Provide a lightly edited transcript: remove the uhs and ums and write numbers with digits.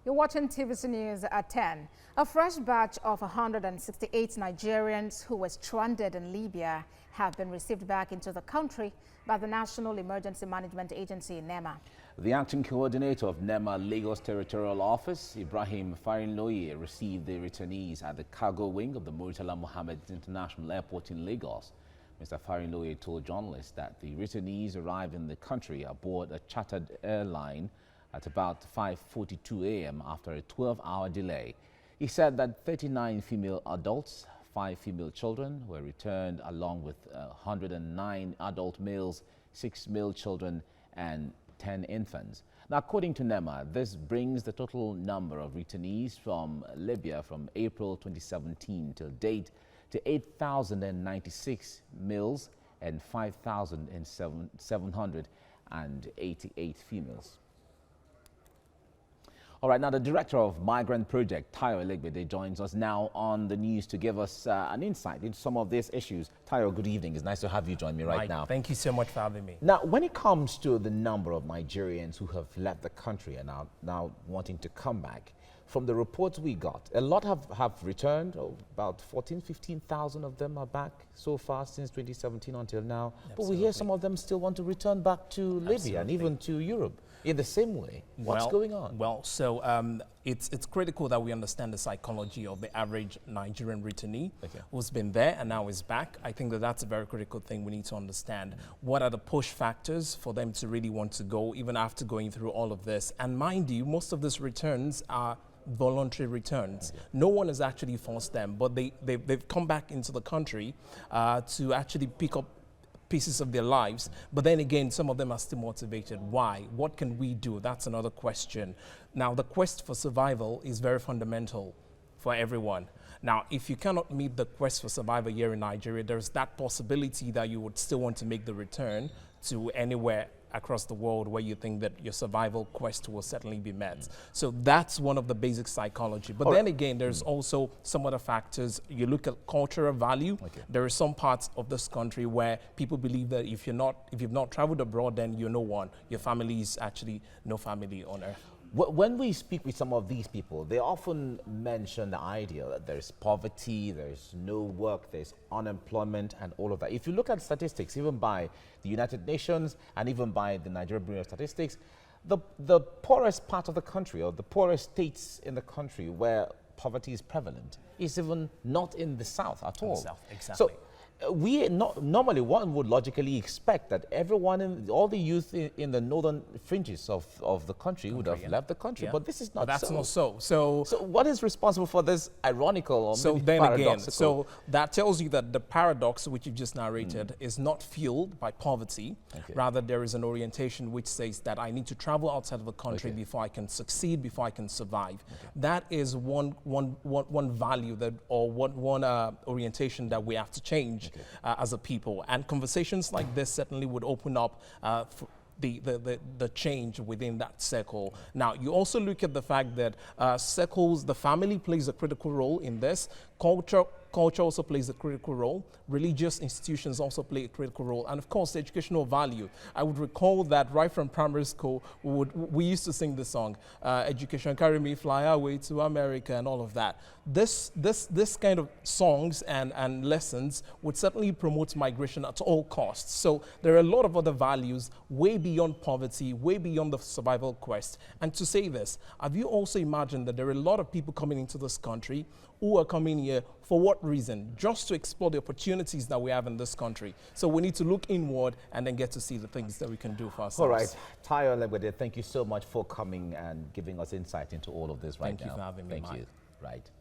You're watching TVC News at 10. A fresh batch of 168 Nigerians who were stranded in Libya have been received back into the country by the National Emergency Management Agency, NEMA. The acting coordinator of NEMA Lagos Territorial Office, Ibrahim Farinloye, received the returnees at the cargo wing of the Murtala Mohammed International Airport in Lagos. Mr. Farinloye told journalists that the returnees arrived in the country aboard a chartered airline at about 5:42 a.m. after a 12-hour delay. He said that 39 female adults, 5 female children were returned along with 109 adult males, 6 male children and 10 infants. Now, according to NEMA, this brings the total number of returnees from Libya from April 2017 till date to 8,096 males and 5,788 females. All right, now the director of Migrant Project, Elegbede, joins us now on the news to give us an insight into some of these issues. Tayo, good evening. It's nice to have you join me right now. Thank you so much for having me. Now, when it comes to the number of Nigerians who have left the country and are now wanting to come back, from the reports we got, a lot have returned. About 15,000 of them are back so far since 2017 until now. Absolutely. But we hear some of them still want to return back to Libya and even to Europe in the same way. What's going on? Well, so it's critical that we understand the psychology of the average Nigerian returnee who's been there and now is back. I think that that's a very critical thing we need to understand. What are the push factors for them to really want to go, even after going through all of this? And mind you, most of these returns are voluntary returns. No one has actually forced them, but they've come back into the country to actually pick up pieces of their lives. But then again, some of them are still motivated. Why? What can we do? That's another question. Now, the quest for survival is very fundamental for everyone. Now, if you cannot meet the quest for survival here in Nigeria, there's that possibility that you would still want to make the return to anywhere across the world where you think that your survival quest will certainly be met. So that's one of the basic psychology. But then again, there's also some other factors. You look at cultural value. There are some parts of this country where people believe that if you've not traveled abroad, then you're no one. Your family is actually no family on earth. When we speak with some of these people, they often mention the idea that there's poverty, there's no work, there's unemployment and all of that. If you look at statistics, even by the United Nations and even by the Nigerian Bureau of Statistics, the poorest part of the country or the poorest states in the country where poverty is prevalent is even not in the south at all. Exactly. So, normally one would logically expect that everyone, all the youth in the northern fringes of the country would have left the country, but this is not so. That's not so. So what is responsible for this ironical or maybe paradoxical? So that tells you that the paradox which you've just narrated is not fueled by poverty. Rather, there is an orientation which says that I need to travel outside of the country before I can succeed, before I can survive. That is one value that, or one orientation that we have to change as a people, and conversations like this certainly would open up the change within that circle. Now, you also look at the fact that circles, the family plays a critical role in this. Culture also plays a critical role. Religious institutions also play a critical role. And of course, the educational value. I would recall that right from primary school, we used to sing the song, education carry me, fly away to America and all of that. This kind of songs and lessons would certainly promote migration at all costs. So there are a lot of other values way beyond poverty, way beyond the survival quest. And to say this, have you also imagined that there are a lot of people coming into this country who are coming here for what reason? Just to explore the opportunities that we have in this country. So we need to look inward and then get to see the things that we can do for ourselves. All right. Tayo Elegbede, thank you so much for coming and giving us insight into all of this right now. Thank you for having me. Thank you. Right.